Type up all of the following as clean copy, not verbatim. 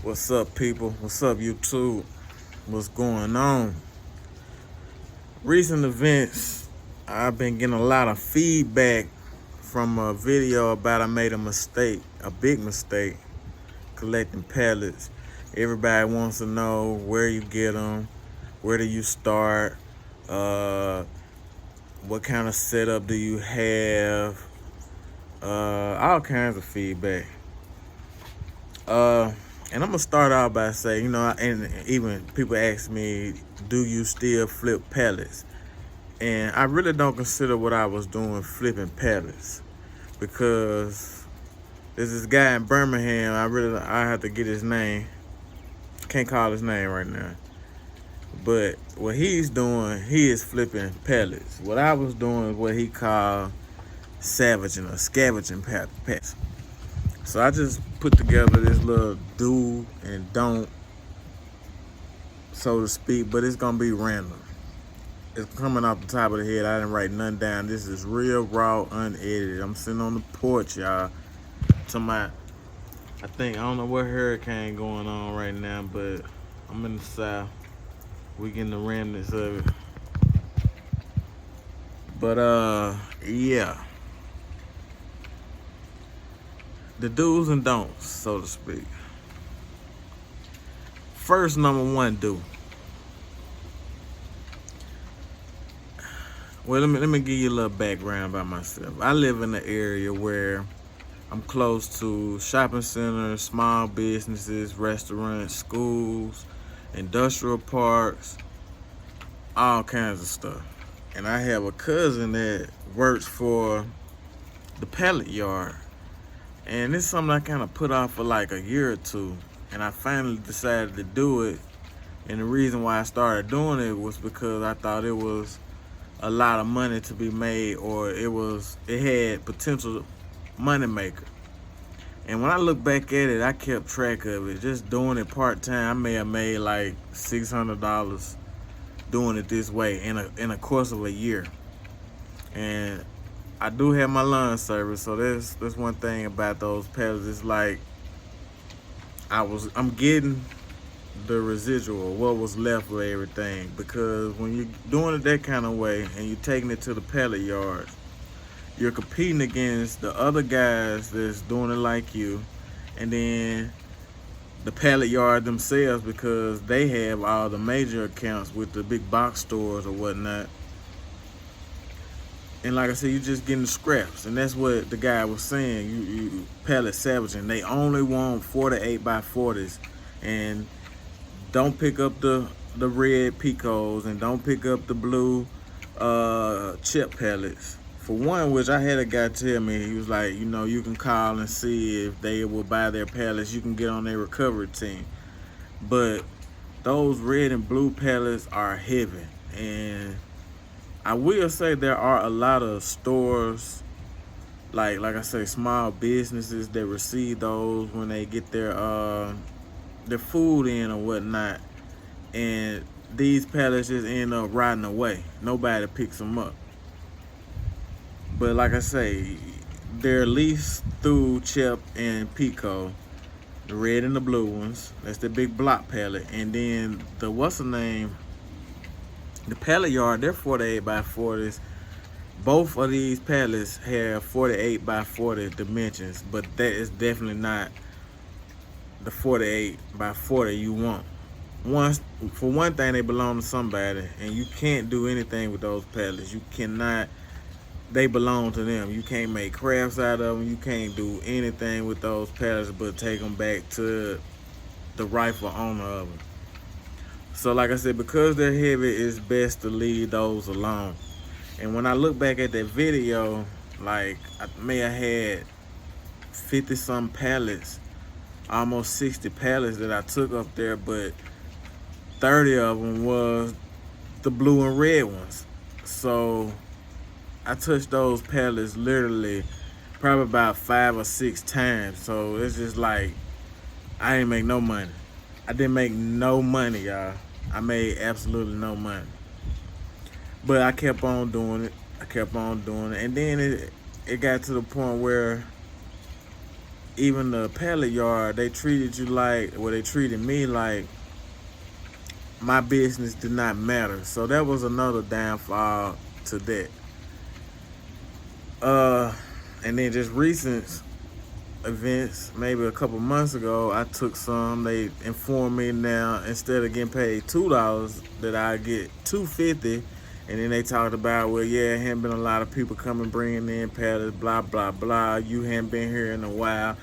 What's up, people? What's up, YouTube? What's going on? Recent events, I've been getting a lot of feedback from a video about I made a mistake, a big mistake, collecting pellets. Everybody wants to know where you get them, where do you start, uh, what kind of setup do you have, all kinds of feedback. And I'm gonna start out by saying, and even people ask me, do you still flip pallets? And I really don't consider what I was doing flipping pallets because there's this guy in Birmingham. I have to get his name. Can't call his name right now. But what he's doing, he is flipping pallets. What I was doing is what he called savaging or scavenging pallets. So I just put together this little do and don't, so to speak, but it's gonna be random. It's coming off the top of the head. I didn't write nothing down. This is real, raw, unedited. I'm sitting on the porch, y'all. I don't know what hurricane going on right now, but I'm in the south. We getting the remnants of it. But yeah. The do's and don'ts, so to speak. First, number one do. Well, let me give you a little background about myself. I live in an area where I'm close to shopping centers, small businesses, restaurants, schools, industrial parks, all kinds of stuff. And I have a cousin that works for the pallet yard. And it's something I kind of put off for like a year or two. And I finally decided to do it. And the reason why I started doing it was because I thought it was a lot of money to be made, or it had potential money maker. And when I look back at it, I kept track of it. Just doing it part-time, I may have made like $600 doing it this way in a course of a year. And I do have my lawn service, so that's one thing about those pallets. It's like I'm getting the residual, what was left of everything, because when you're doing it that kind of way and you're taking it to the pallet yard, you're competing against the other guys that's doing it like you, and then the pallet yard themselves, because they have all the major accounts with the big box stores or whatnot. And like I said, you're just getting scraps. And that's what the guy was saying. You pallet savaging. They only want 48 by 40s. And don't pick up the red Picos, and don't pick up the blue chip pallets. For one, which I had a guy tell me, he was like, you can call and see if they will buy their pallets. You can get on their recovery team. But those red and blue pallets are heavy. And I will say there are a lot of stores, like I say, small businesses that receive those when they get their food in or whatnot, and these pallets just end up rotting away. Nobody picks them up. But like I say, they're at least through Chip and Pico, the red and the blue ones. That's the big block pallet. And then the pallet yard, they're 48 by 40s. Both of these pallets have 48 by 40 dimensions, but that is definitely not the 48 by 40 you want. For one thing, they belong to somebody, and you can't do anything with those pallets. You cannot. They belong to them. You can't make crafts out of them. You can't do anything with those pallets but take them back to the rightful owner of them. So like I said, because they're heavy, it's best to leave those alone. And when I look back at that video, like I may have had 50-some pallets, almost 60 pallets that I took up there, but 30 of them was the blue and red ones. So I touched those pallets literally probably about 5 or 6 times. So it's just like, I didn't make no money. I didn't make no money, y'all. I made absolutely no money. But I kept on doing it. And then it got to the point where even the pallet yard, they treated you like, well, they treated me like my business did not matter. So that was another downfall to that. And then just recent events, maybe a couple months ago, I took some. They informed me now instead of getting paid $2, that I get $2.50. And then they talked about, well, yeah, it hadn't been a lot of people coming bringing in pallets, blah blah blah. You hadn't been here in a while,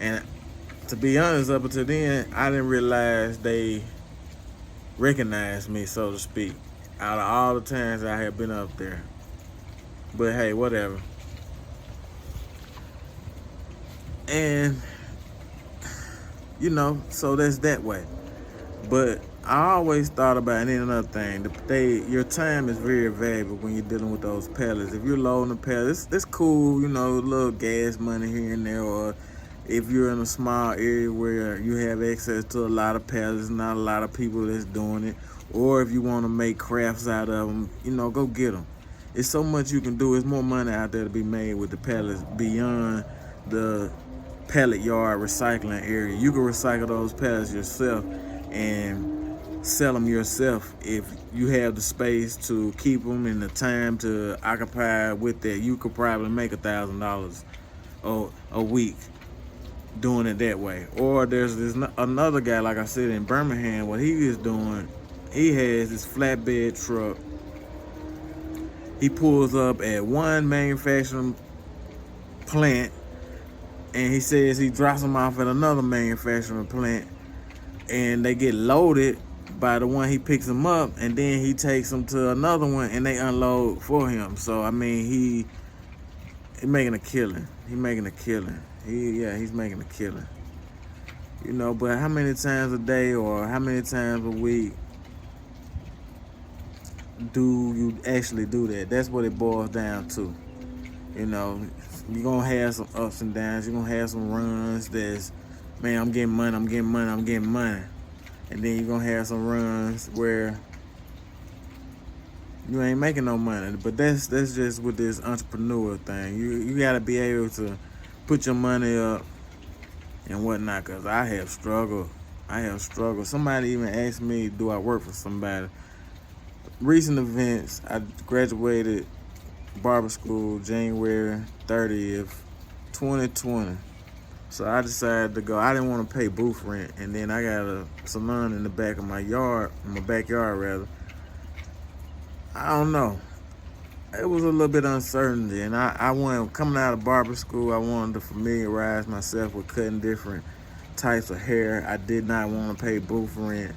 and to be honest, up until then, I didn't realize they recognized me, so to speak, out of all the times I had been up there. But hey, whatever. And so that's that way. But I always thought about, and then another thing, your time is very valuable when you're dealing with those pallets. If you're loading a pallet, it's cool, a little gas money here and there, or if you're in a small area where you have access to a lot of pallets, not a lot of people that's doing it, or if you want to make crafts out of them, go get them. It's so much you can do. There's more money out there to be made with the pallets beyond the pallet yard recycling area. You can recycle those pallets yourself and sell them yourself. If you have the space to keep them and the time to occupy with that, you could probably make $1,000 a week doing it that way. Or there's another guy, like I said, in Birmingham. What he is doing, he has this flatbed truck. He pulls up at one manufacturing plant, and he says he drops them off at another manufacturing plant, and they get loaded by the one he picks them up, and then he takes them to another one and they unload for him. So I mean, he's making a killing. He's making a killing. He's making a killing. But how many times a day or how many times a week do you actually do that? That's what it boils down to. You're gonna have some ups and downs. You're gonna have some runs that's, man, I'm getting money. And then you're gonna have some runs where you ain't making no money. But that's just with this entrepreneur thing. You gotta be able to put your money up and whatnot, because I have struggled. Somebody even asked me, do I work for somebody? Recent events, I graduated barber school January 30th, 2020. So I decided to go. I didn't want to pay booth rent, and then I got a salon in the back of my backyard rather. I don't know. It was a little bit uncertainty, and I wanted, coming out of barber school, I wanted to familiarize myself with cutting different types of hair. I did not want to pay booth rent.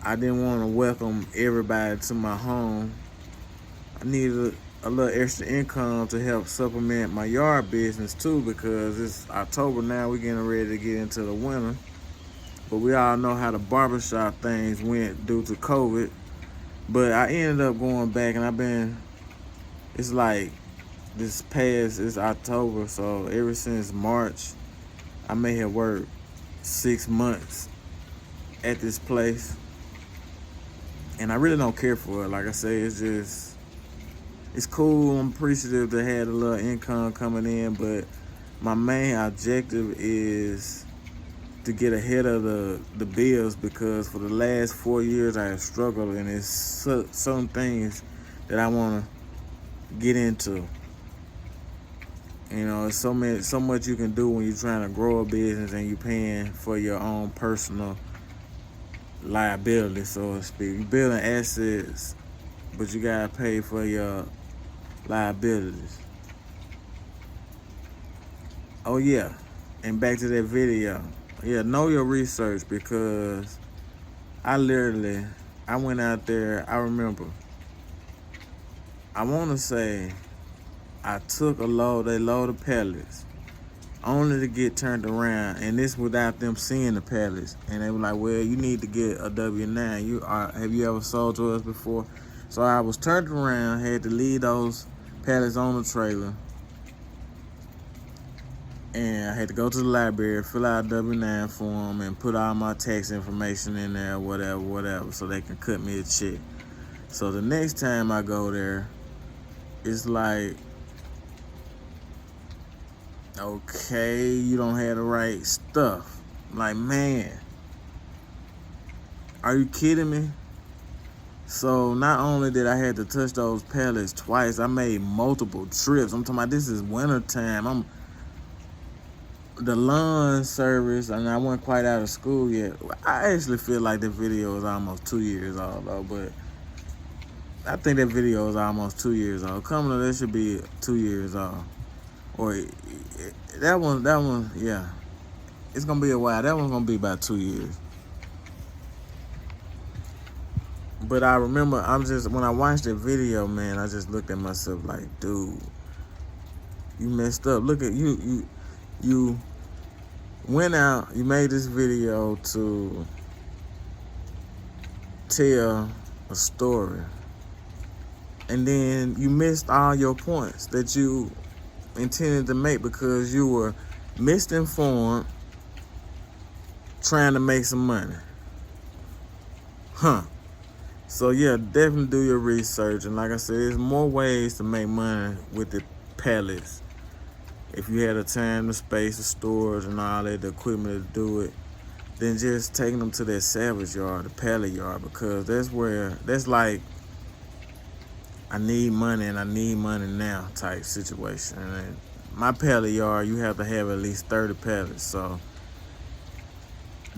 I didn't want to welcome everybody to my home. I needed a little extra income to help supplement my yard business too, because it's October now. We're getting ready to get into the winter, but we all know how the barbershop things went due to COVID. But I ended up going back, and it's like it's October, so ever since March, I may have worked 6 months at this place, and I really don't care for it. Like I say, it's cool. I'm appreciative to have a little income coming in, but my main objective is to get ahead of the bills, because for the last 4 years I have struggled, and it's some things that I want to get into. It's so much you can do when you're trying to grow a business and you're paying for your own personal liability, so to speak. You're building assets, but you gotta pay for your liabilities. Oh yeah, and back to that video. Yeah, know your research, because I went out there. I remember, I want to say I took they loaded pallets, only to get turned around, and this without them seeing the pallets. And they were like, well, you need to get a W-9. Have you ever sold to us before? So I was turned around, had to leave those pallets on the trailer, and I had to go to the library, fill out a W-9 form, and put all my tax information in there, whatever, so they can cut me a check. So the next time I go there, it's like okay, you don't have the right stuff. I'm like, man, are you kidding me? So not only did I have to touch those pallets twice, I made multiple trips. I'm talking about this is winter time. The lawn service, and I wasn't quite out of school yet. I actually feel like the video is almost 2 years old though, but I think that video is almost 2 years old. Coming up, that should be 2 years old. Or that one, yeah. It's gonna be a while. That one's gonna be about 2 years. But I remember, when I watched that video, man, I just looked at myself like, dude, you messed up. Look at you went out, you made this video to tell a story, and then you missed all your points that you intended to make because you were misinformed, trying to make some money. So yeah, definitely do your research. And like I said, there's more ways to make money with the pallets. If you had the time, the space, the storage, and all that, the equipment to do it, then just taking them to that salvage yard, the pallet yard, because that's like, I need money and I need money now type situation. And my pallet yard, you have to have at least 30 pallets. So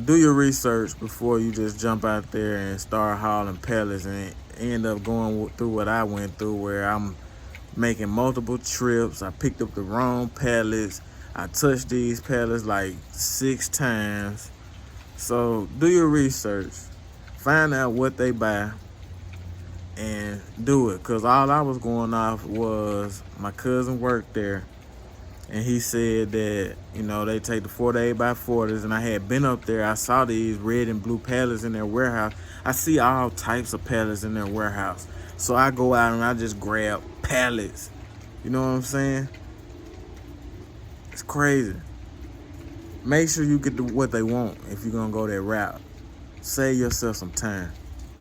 do your research before you just jump out there and start hauling pallets and end up going through what I went through, where I'm making multiple trips. I picked up the wrong pallets. I touched these pallets like 6 times. So do your research. Find out what they buy and do it. Because all I was going off was my cousin worked there. And he said that, they take the 48 by 40s, and I had been up there. I saw these red and blue pallets in their warehouse. I see all types of pallets in their warehouse. So I go out and I just grab pallets. You know what I'm saying? It's crazy. Make sure you get what they want if you're going to go that route. Save yourself some time.